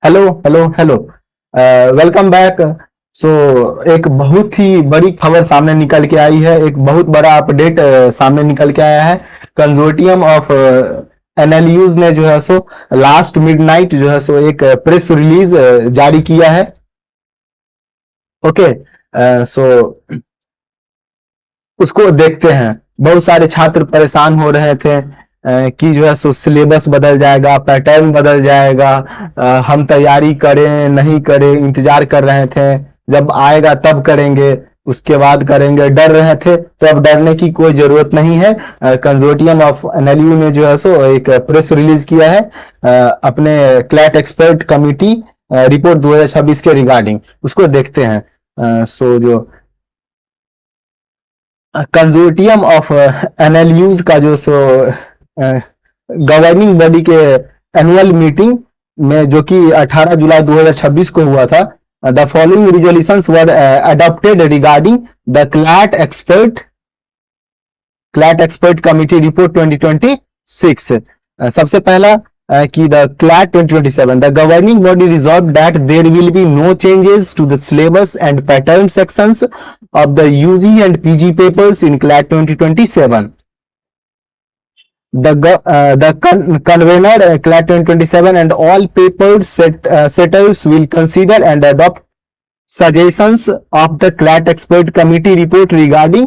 Hello hello hello. Welcome back. So एक बहुत ही बड़ी खबर सामने निकल के आई है, एक बहुत बड़ा अपडेट सामने निकल के आया है। कंजोर्टियम ऑफ एनएलयूज ने जो है सो लास्ट मिडनाइट जो है सो एक प्रेस रिलीज जारी किया है। ओके। सो उसको देखते हैं। बहुत सारे छात्र परेशान हो रहे थे कि जो है सो सिलेबस बदल जाएगा, पैटर्न बदल जाएगा, हम तैयारी करें नहीं करें इंतजार कर रहे थे, जब आएगा तब करेंगे, उसके बाद करेंगे, डर रहे थे। तो अब डरने की कोई जरूरत नहीं है। कंजोर्टियम ऑफ एनएलयू ने जो है सो एक प्रेस रिलीज किया है अपने क्लैट एक्सपर्ट कमिटी रिपोर्ट 2026 के रिगार्डिंग। उसको देखते हैं। सो जो कंजोर्टियम ऑफ एनएलयूज का जो सो गवर्निंग बॉडी के एनुअल मीटिंग में जो कि 18 जुलाई 2026 को हुआ था, the following resolutions were adopted regarding the CLAT expert committee report 2026। सबसे पहला कि the CLAT 2027 the governing body resolve that there will be no changes to the syllabus and pattern sections of the UG and PG papers in CLAT 2027. The convener CLAT 2027 and all paper setters will consider and adopt suggestions of the CLAT expert committee report regarding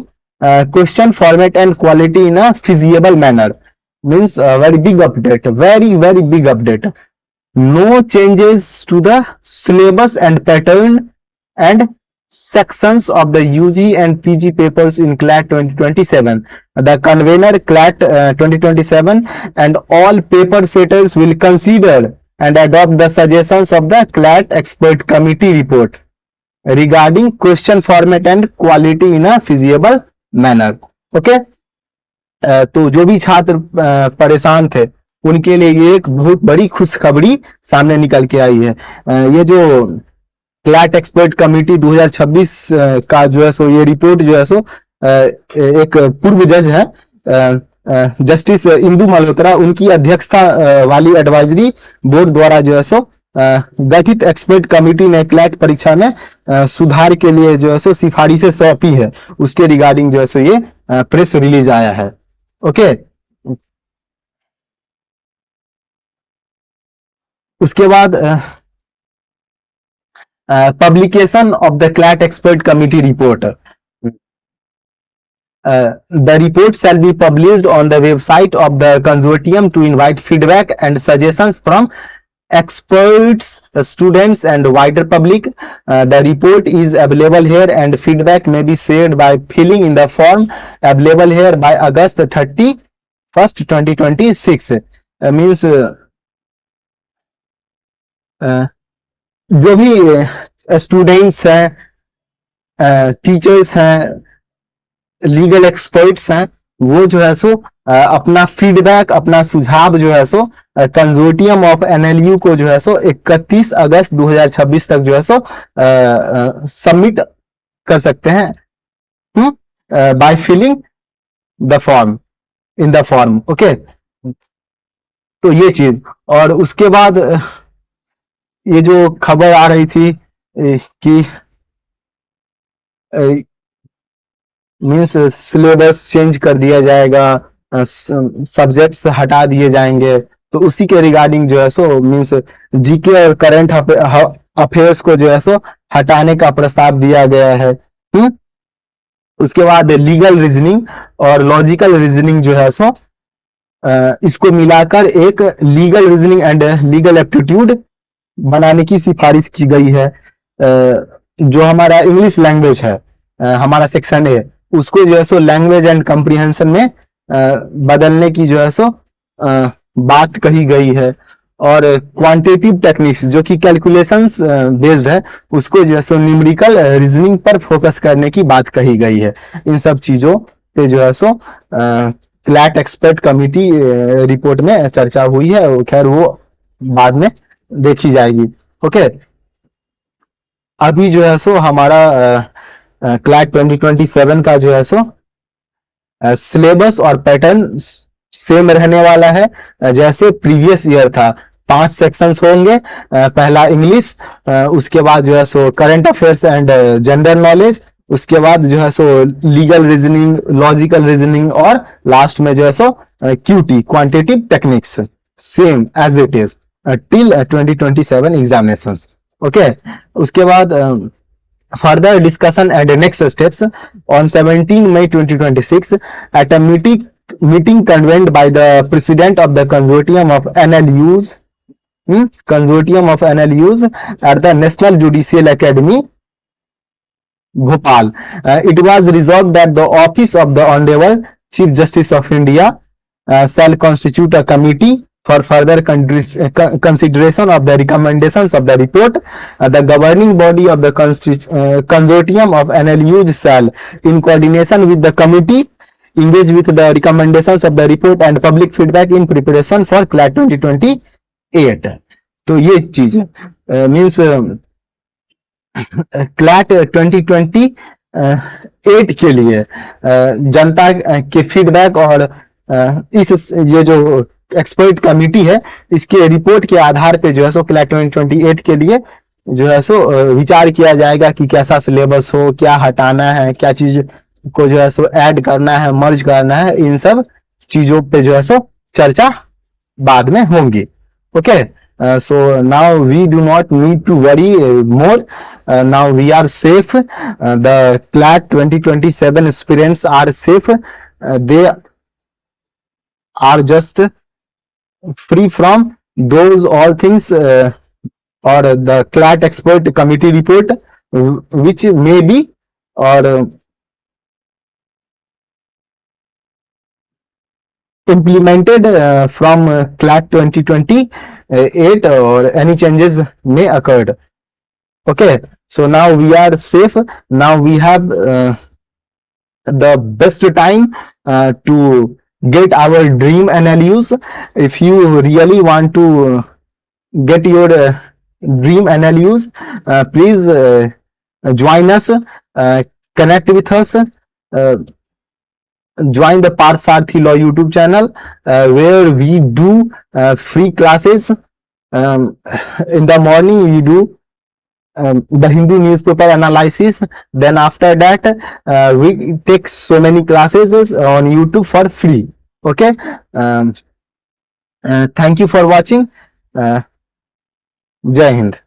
question format and quality in a feasible manner. Means very big update, very big update. No changes to the syllabus and pattern and sections of the UG and PG papers in CLAT 2027. The convener CLAT 2027 and all paper setters will consider and adopt the suggestions of the CLAT expert committee report regarding question format and quality in a feasible manner. Okay? तो जो भी छात्र परेशान थे उनके लिए ये एक बहुत बड़ी खुशखबरी सामने निकल के आई है। ये जो क्लैट एक्सपर्ट कमेटी 2026 का जो है सो ये रिपोर्ट जो है सो एक पूर्व जज है जस्टिस इंदु मल्होत्रा, उनकी अध्यक्षता वाली एडवाइजरी बोर्ड द्वारा जो है सो गठित एक्सपर्ट कमेटी ने क्लैट परीक्षा में सुधार के लिए जो है सो सिफारिशें सौंपी है। उसके रिगार्डिंग जो है सो ये प्रेस रिलीज आया है। ओके। उसके बाद publication of the CLAT expert committee report. The report shall be published on the website of the consortium to invite feedback and suggestions from experts, students and wider public. The report is available here and feedback may be shared by filling in the form available here by August 31st, 2026. Means जो भी students हैं, teachers हैं, legal experts हैं, वो जो है सो अपना feedback, अपना सुझाव जो है सो कंजोर्टियम ऑफ एनएलयू को जो है सो 31 अगस्त 2026 तक जो है सो सबमिट कर सकते हैं by filling the form in the form. Okay. तो ये चीज, और उसके बाद ये जो खबर आ रही थी कि मीन्स सिलेबस चेंज कर दिया जाएगा, सब्जेक्ट्स हटा दिए जाएंगे, तो उसी के रिगार्डिंग जो है सो मीन्स जीके और करंट अफेयर्स को जो है सो हटाने का प्रस्ताव दिया गया है। उसके बाद लीगल रीजनिंग और लॉजिकल रीजनिंग जो है सो इसको मिलाकर एक legal reasoning and legal aptitude बनाने की सिफारिश की गई है। जो हमारा इंग्लिश लैंग्वेज है, हमारा सेक्शन है, उसको जो है सो लैंग्वेज एंड कॉम्प्रिहेंशन में बदलने की जो है सो बात कही गई है। और क्वांटिटेटिव टेक्निक्स जो कि कैलकुलेशंस बेस्ड है, उसको जो है सो न्यूमेरिकल रीजनिंग पर फोकस करने की बात कही गई है। इन सब चीजों पे जो है सो क्लैट एक्सपर्ट कमिटी रिपोर्ट में चर्चा हुई है। खैर वो बाद में देखी जाएगी। ओके। अभी जो है सो हमारा क्लैट 2027 का जो है सो सिलेबस और पैटर्न सेम रहने वाला है जैसे प्रीवियस ईयर था। 5 सेक्शंस होंगे। पहला इंग्लिश, उसके बाद जो है सो current affairs and general knowledge, उसके बाद जो है सो लीगल रीजनिंग, लॉजिकल रीजनिंग, और लास्ट में जो है सो QT, quantitative techniques, same as it is till 2027 examinations. Okay, उसके बाद further discussion and next steps on 17 May 2026 at a meeting convened by the president of the consortium of NLUs, at the National Judicial Academy, Bhopal. It was resolved that the office of the Honorable Chief Justice of India shall constitute a committee for further consideration of the recommendations of the report. The governing body of the consortium of NLUs shall, in coordination with the committee, engage with the recommendations of the report and public feedback in preparation for CLAT 2028. तो ये चीज means CLAT 2028 के लिए जनता के feedback और इस ये जो एक्सपर्ट कमेटी है, इसके रिपोर्ट के आधार पे जो है सो क्लैट 2028 के लिए जो है सो विचार किया जाएगा कि कैसा सिलेबस हो, क्या हटाना है, क्या चीज को जो है सो ऐड करना है, मर्ज करना है, इन सब चीजों पे जो है सो चर्चा बाद में होंगी। Okay, so now we do not need to worry more. Now we are safe. The CLAT 2027 aspirants are safe. They are just free from those all things, or the CLAT expert committee report, which may be or implemented from CLAT 2028, or any changes may occurred. Okay, so now we are safe. Now we have the best time to get our dream NLUs. If you really want to get your dream NLUs, please join us, connect with us, join the Parth Sarthi Law YouTube channel, where we do free classes. In the morning we do the Hindu newspaper analysis. Then after that we take so many classes on YouTube for free. Okay, thank you for watching. Jai Hind.